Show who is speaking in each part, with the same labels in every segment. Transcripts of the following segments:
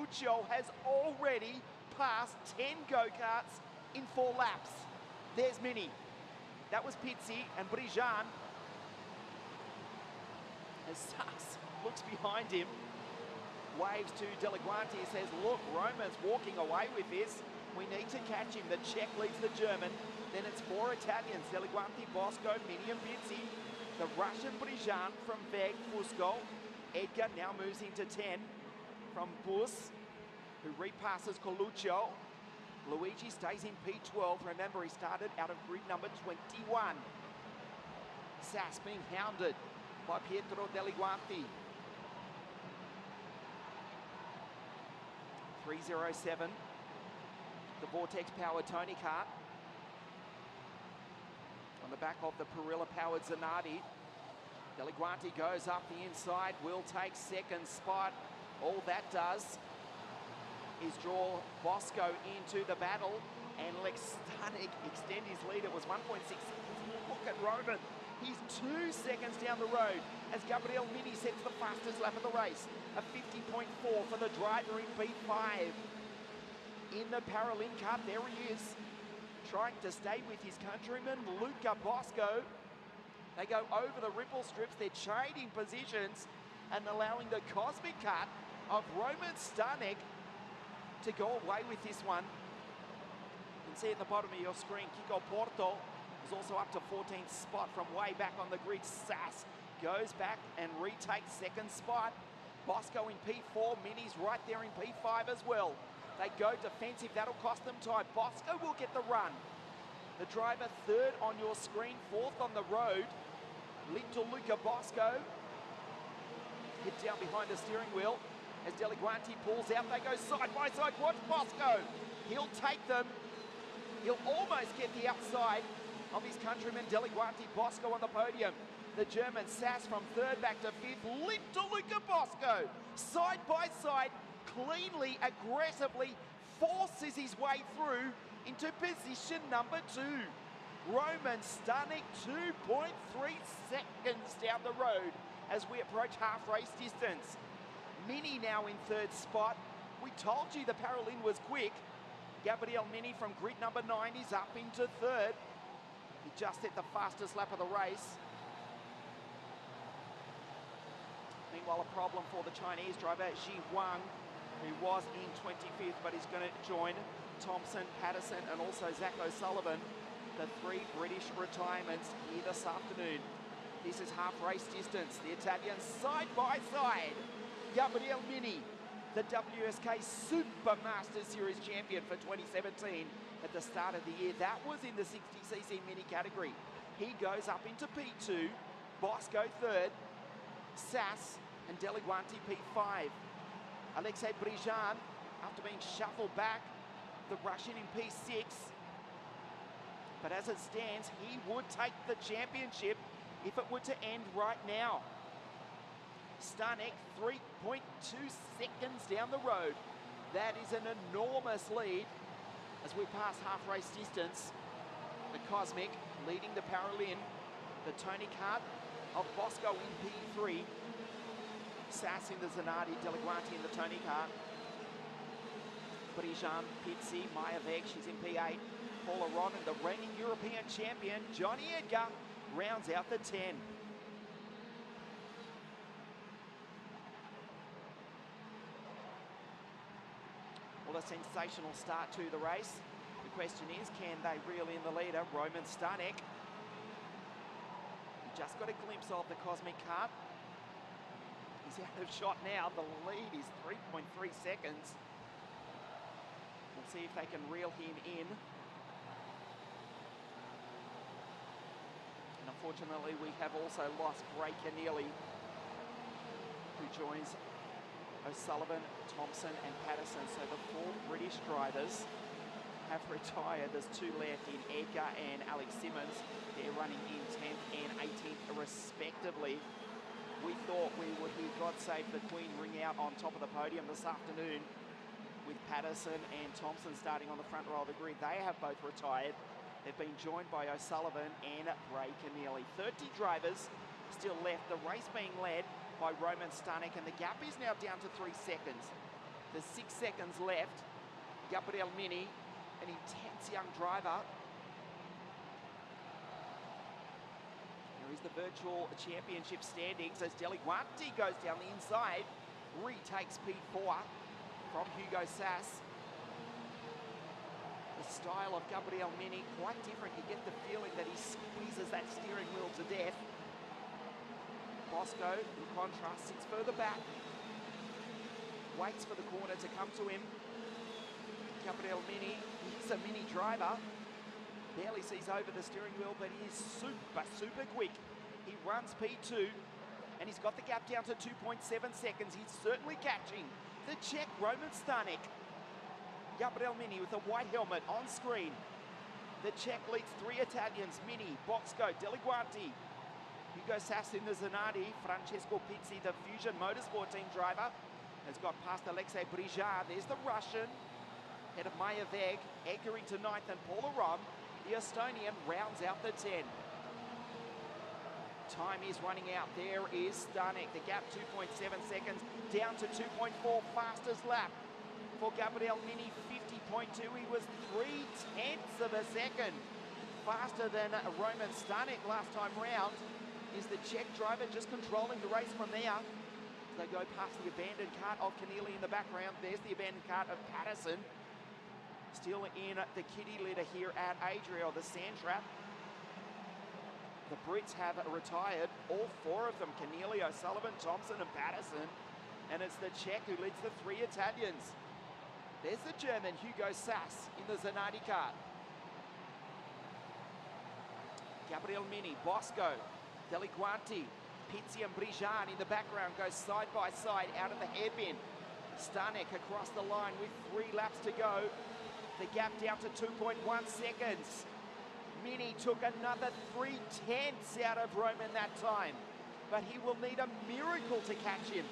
Speaker 1: Coluccio has already passed 10 go-karts in 4 laps. There's Mini. That was Pizzi and Brijan. As Sass looks behind him, waves to Delaguanti, says, look, Roman's walking away with this. We need to catch him. The Czech leads the German. Then it's 4 Italians, Delaguanti, Bosco, Mini and Pizzi. The Russian Brijan from Veg, Fusco. Edgar now moves into 10 from Bus, who repasses Coluccio. Luigi stays in P12. Remember, he started out of grid number 21. Sass being hounded by Pietro Delaguanti. 307. The Vortex-powered Tony kart. On the back of the Perilla-powered Zanardi. Delaguanti goes up the inside, will take second spot. All that does is draw Bosco into the battle and Lex Stanek extend his lead. It was 1.6 seconds. Look at Roman. He's 2 seconds down the road as Gabriel Mini sets the fastest lap of the race. A 50.4 for the driver in P5. In the Paralympic kart, there he is, trying to stay with his countryman, Luca Bosco. They go over the ripple strips, they're trading positions and allowing the cosmic kart of Roman Stanek to go away with this one. You can see at the bottom of your screen, Kiko Porto is also up to 14th spot from way back on the grid. Sass goes back and retakes second spot. Bosco in P4, Mini's right there in P5 as well. They go defensive, that'll cost them time. Bosco will get the run. The driver third on your screen, fourth on the road. Little Luca Bosco. Hit down behind the steering wheel. As Delaguanti pulls out, they go side by side. Watch Bosco. He'll take them. He'll almost get the outside of his countryman Delaguanti. Bosco on the podium. The German Sass from third back to fifth. Little Luca Bosco. Side by side, cleanly, aggressively forces his way through into position number 2. Roman Stanek 2.3 seconds down the road as we approach half race distance. Mini now in third spot. We told you the Paralympic was quick. Gabriel Mini from grid number 9 is up into third. He just hit the fastest lap of the race. Meanwhile, a problem for the Chinese driver, Ji Wang, who was in 25th, but he's going to join Thompson, Patterson, and also Zach O'Sullivan, the 3 British retirements here this afternoon. This is half race distance. The Italians side by side. Gabriel Mini, the WSK Supermaster Series champion for 2017 at the start of the year. That was in the 60cc Mini category. He goes up into P2, Bosco third, Sass and Delaguanti P5. Alexei Brijan, after being shuffled back, the Russian in P6. But as it stands, he would take the championship if it were to end right now. Stanek 3.2 seconds down the road. That is an enormous lead as we pass half race distance. The Cosmic leading the Paralympic. The Tony kart of Bosco in P3. Sass in the Zanardi, Delaguanti in the Tony kart. Brijan, Pizzi, Maya Veg, she's in P8. Paula Ronan, the reigning European champion, Johnny Edgar, rounds out the 10. Well, a sensational start to the race. The question is, can they reel in the leader, Roman Stanek? He just got a glimpse of the Cosmic kart. He's out of shot now. The lead is 3.3 seconds. We'll see if they can reel him in. And unfortunately, we have also lost Ray Keneally, who joins O'Sullivan, Thompson and Patterson. So the 4 British drivers have retired. There's 2 left in Edgar and Alex Simmons. They're running in 10th and 18th respectively. We thought we would hear God Save the Queen ring out on top of the podium this afternoon with Patterson and Thompson starting on the front row of the grid. They have both retired. They've been joined by O'Sullivan and Ray Keneally. 30 drivers still left. The race being led by Roman Stanek, and the gap is now down to 3 seconds. There's 6 seconds left. Gabriel Mini, an intense young driver. Here is the virtual championship standings as Deliguanti goes down the inside, retakes P4 from Hugo Sass. The style of Gabriel Mini, quite different. You get the feeling that he squeezes that steering wheel to death. Bosco, in contrast, sits further back, waits for the corner to come to him. Gabriel Mini, he's a mini driver. Barely sees over the steering wheel, but he is super quick. He runs P2, and he's got the gap down to 2.7 seconds. He's certainly catching the Czech Roman Stanek. Gabriel Mini with a white helmet on screen. The Czech leads 3 Italians, Mini, Bosco, Deliguanti. Hugo Sass in the Zanardi. Francesco Pizzi, the Fusion Motorsport team driver, has got past Alexei Brijar. There's the Russian, head of Maya Veg, anchoring to 9th, and Paul Aron, the Estonian, rounds out the 10. Time is running out. There is Stanek. The gap 2.7 seconds, down to 2.4, fastest lap for Gabriel Mini, 50.2. He was 0.3 of a second faster than Roman Stanek last time round. Is the Czech driver just controlling the race from there? They go past the abandoned cart of Keneally in the background. There's the abandoned cart of Patterson. Still in the kitty litter here at Adria, the sand trap. The Brits have retired, all 4 of them, Keneally, O'Sullivan, Thompson and Patterson. And it's the Czech who leads the 3 Italians. There's the German, Hugo Sass, in the Zanardi cart. Gabriel Mini, Bosco, Deliguanti, Pizzi and Brijan in the background go side by side out of the hairpin. Stanek across the line with 3 laps to go. The gap down to 2.1 seconds. Mini took another 0.3 out of Roman that time, but he will need a miracle to catch him.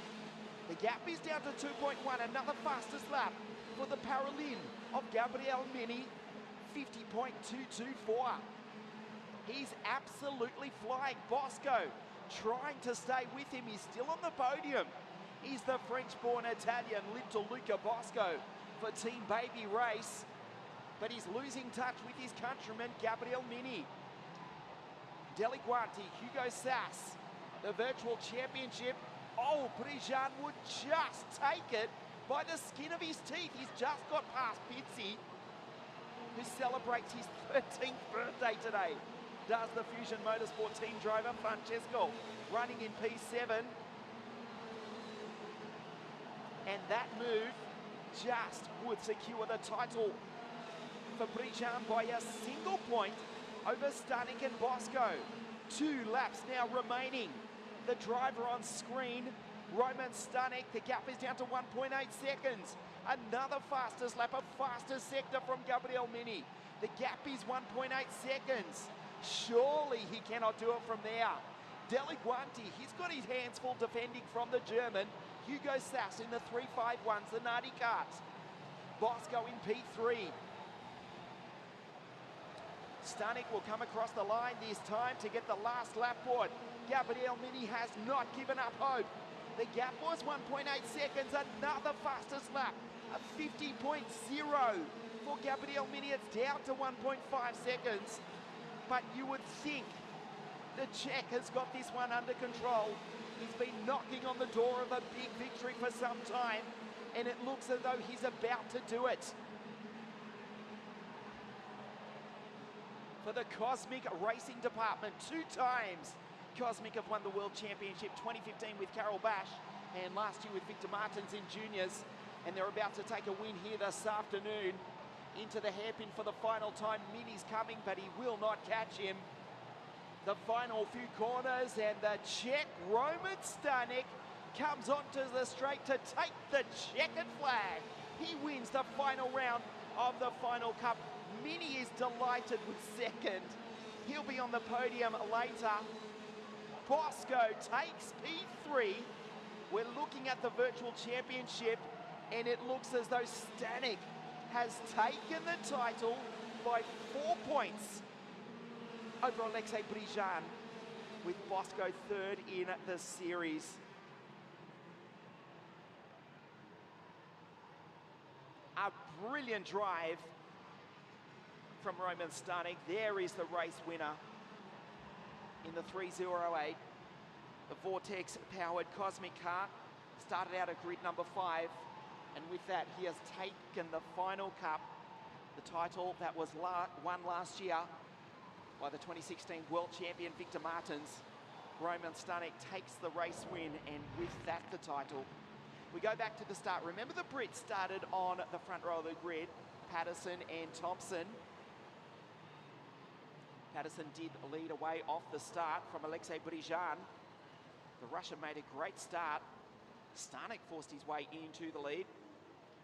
Speaker 1: The gap is down to 2.1, another fastest lap for the Paralympian of Gabriel Mini, 50.224. He's absolutely flying. Bosco trying to stay with him. He's still on the podium. He's the French-born Italian, Little Luca Bosco, for Team Baby Race. But he's losing touch with his countryman, Gabriel Mini. Deliguanti, Hugo Sass, the virtual championship. Oh, Brijan would just take it by the skin of his teeth. He's just got past Pizzi, who celebrates his 13th birthday today. Does the Fusion Motorsport team driver, Francesco, running in P7. And that move just would secure the title for Brijan by a single point over Stanek and Bosco. 2 laps now remaining. The driver on screen, Roman Stanek, the gap is down to 1.8 seconds. Another fastest lap, a fastest sector from Gabriel Mini. The gap is 1.8 seconds. Surely he cannot do it from there. Deliguanti, he's got his hands full defending from the German. Hugo Sass in the 351s, the Nardi carts. Bosco in P3. Stanek will come across the line this time to get the last lap board. Gabriel Mini has not given up hope. The gap was 1.8 seconds, another fastest lap, a 50.0 for Gabriel Mini. It's down to 1.5 seconds. But you would think the Czech has got this one under control. He's been knocking on the door of a big victory for some time, and it looks as though he's about to do it. For the Cosmic Racing Department, 2 times Cosmic have won the World Championship, 2015 with Carol Bash, and last year with Victor Martins in juniors, and they're about to take a win here this afternoon. Into the hairpin for the final time. Mini's coming, but he will not catch him. The final few corners, and the Czech Roman Stanek comes onto the straight to take the checkered flag. He wins the final round of the final cup. Mini is delighted with second. He'll be on the podium later. Bosco takes P3. We're looking at the virtual championship, and it looks as though Stanek has taken the title by 4 points over Alexei Brijan, with Bosco 3rd in the series. A brilliant drive from Roman Stanek. There is the race winner in the 308. The Vortex-powered Cosmic Car started out at grid number 5, and with that, he has taken the final cup, the title that was won last year by the 2016 World Champion Victor Martins. Roman Stanek takes the race win, and with that, the title. We go back to the start. Remember, the Brits started on the front row of the grid, Patterson and Thompson. Patterson did lead away off the start from Alexei Brijan. The Russian made a great start. Stanek forced his way into the lead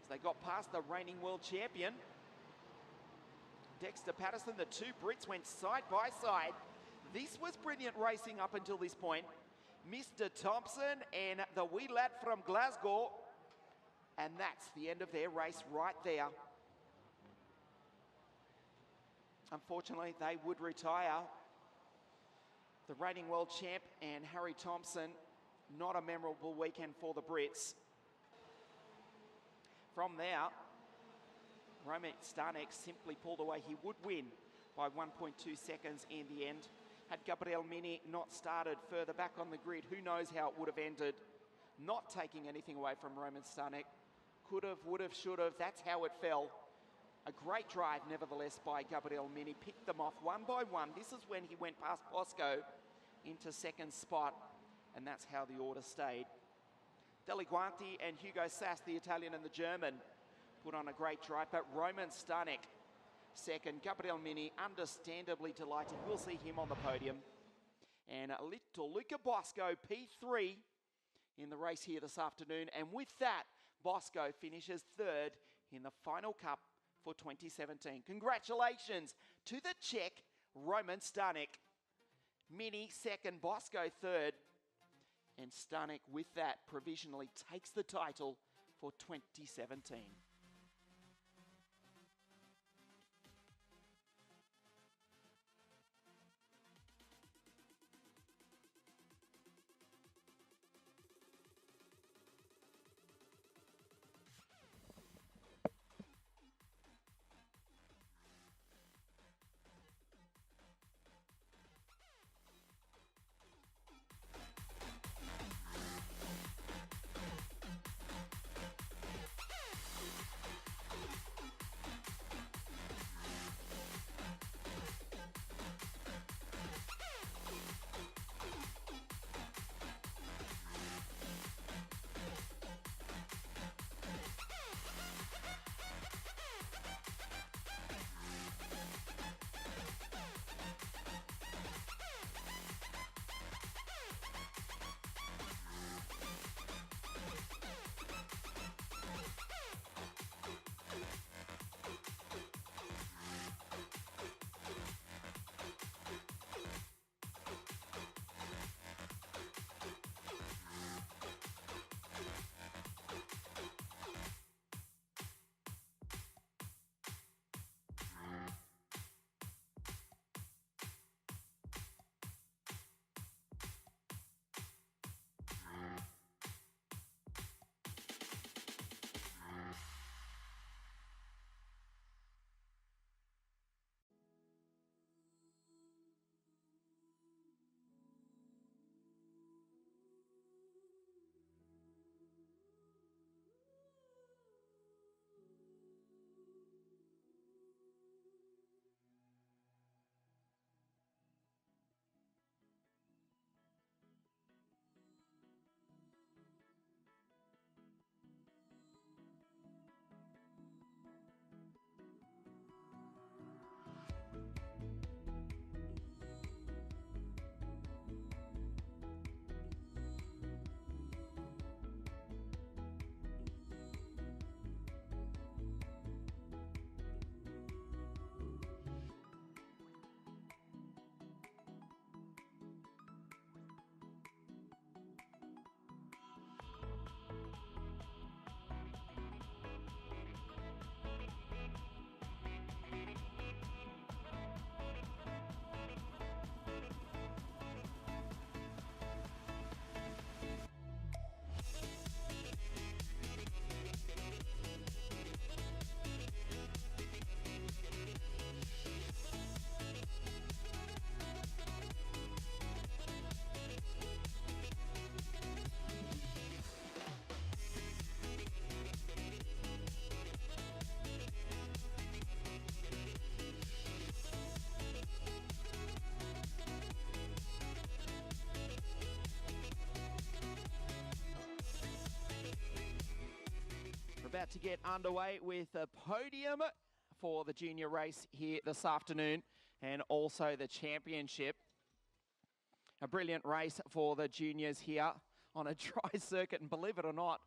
Speaker 1: as they got past the reigning world champion. Dexter Patterson, the two Brits went side by side. This was brilliant racing up until this point. Mr. Thompson and the wee lad from Glasgow. And that's the end of their race right there. Unfortunately, they would retire. The reigning world champ and Harry Thompson, not a memorable weekend for the Brits. From there, Roman Stanek simply pulled away. He would win by 1.2 seconds in the end. Had Gabriel Mini not started further back on the grid, who knows how it would have ended. Not taking anything away from Roman Stanek. Could have, would have, should have. That's how it fell. A great drive, nevertheless, by Gabriel Mini. Picked them off one by one. This is when he went past Bosco into second spot, and that's how the order stayed. Deleguanti and Hugo Sass, the Italian and the German, put on a great drive, but Roman Stanek second. Gabriel Mini, understandably delighted. We'll see him on the podium. And a little Luca Bosco, P3 in the race here this afternoon. And with that, Bosco finishes third in the final cup for 2017. Congratulations to the Czech, Roman Stanek. Mini second, Bosco third. And Stanek, with that, provisionally takes the title for 2017. About to get underway with the podium for the junior race here this afternoon and also the championship. A brilliant race for the juniors here on a dry circuit, and believe it or not,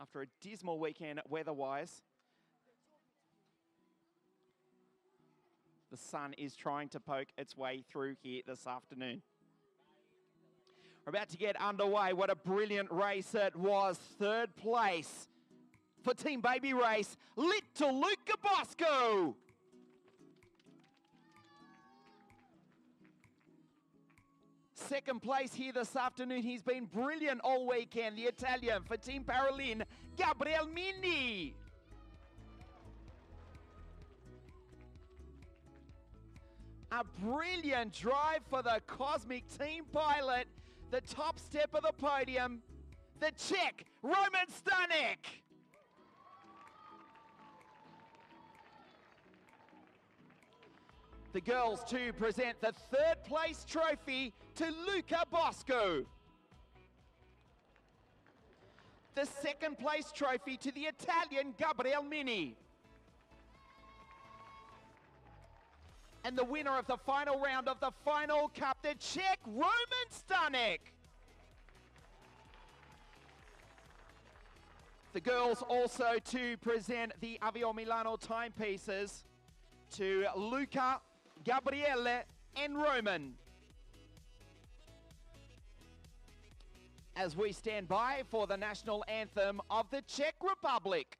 Speaker 1: after a dismal weekend weather-wise, the sun is trying to poke its way through here this afternoon. We're about to get underway. What a brilliant race it was. Third place for Team Baby Race, Little Luca Bosco. Second place here this afternoon. He's been brilliant all weekend. The Italian for Team Paralin, Gabriel Mini. A brilliant drive for the Cosmic Team pilot. The top step of the podium, the Czech, Roman Stanek. The girls to present the third place trophy to Luca Bosco. The second place trophy to the Italian Gabriel Mini. And the winner of the final round of the final cup, the Czech Roman Stanek. The girls also to present the Avio Milano timepieces to Luca, Gabriele, and Roman. As we stand by for the national anthem of the Czech Republic.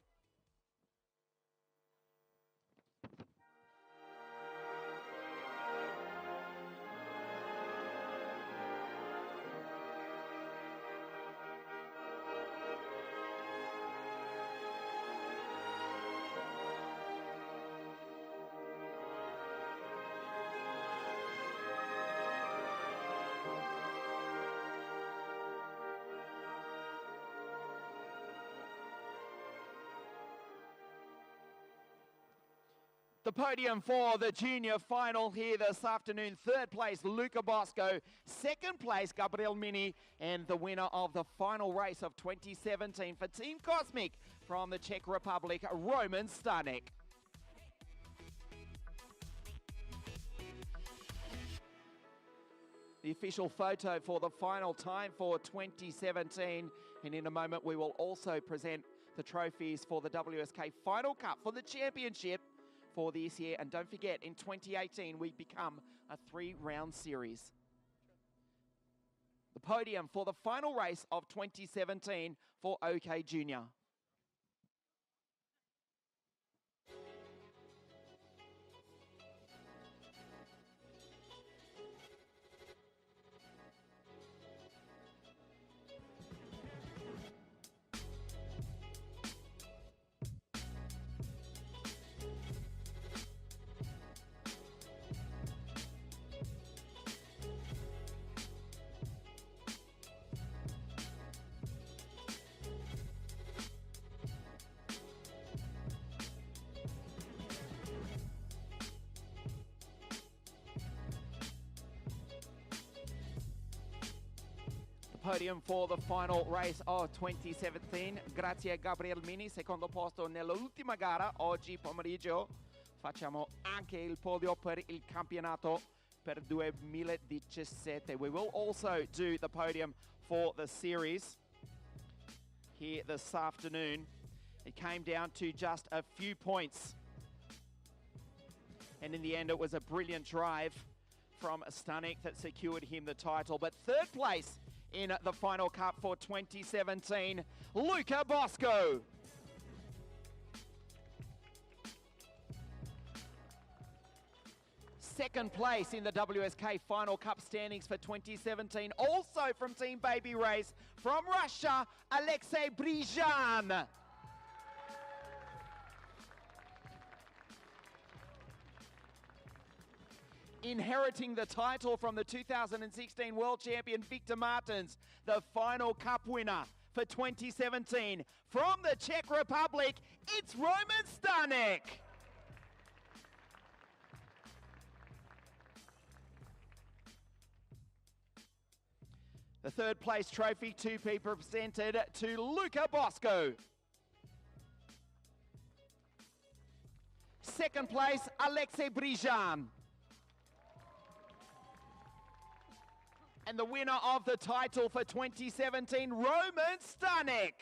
Speaker 1: The podium for the junior final here this afternoon. Third place, Luca Bosco. Second place, Gabriel Mini. And the winner of the final race of 2017 for Team Cosmic from the Czech Republic, Roman Stanek. The official photo for the final time for 2017. And in a moment, we will also present the trophies for the WSK Final Cup for the championship for this year. And don't forget, in 2018, we become a 3-round series. The podium for the final race of 2017 for OK Junior. Podium for the final race of 2017. Grazie a Gabriel Mini, secondo posto nell'ultima gara. Oggi pomeriggio facciamo anche il podio per il campionato per 2017. We will also do the podium for the series here this afternoon. It came down to just a few points. And in the end, it was a brilliant drive from Stanek that secured him the title. But third place in the final cup for 2017, Luca Bosco. Second place in the WSK Final Cup standings for 2017, also from Team Baby Race, from Russia, Alexei Brizhan. Inheriting the title from the 2016 World Champion Victor Martins, the final cup winner for 2017. From the Czech Republic, it's Roman Stanek. The third place trophy to be presented to Luca Bosco. Second place, Alexei Brijan. And the winner of the title for 2017, Roman Stanek.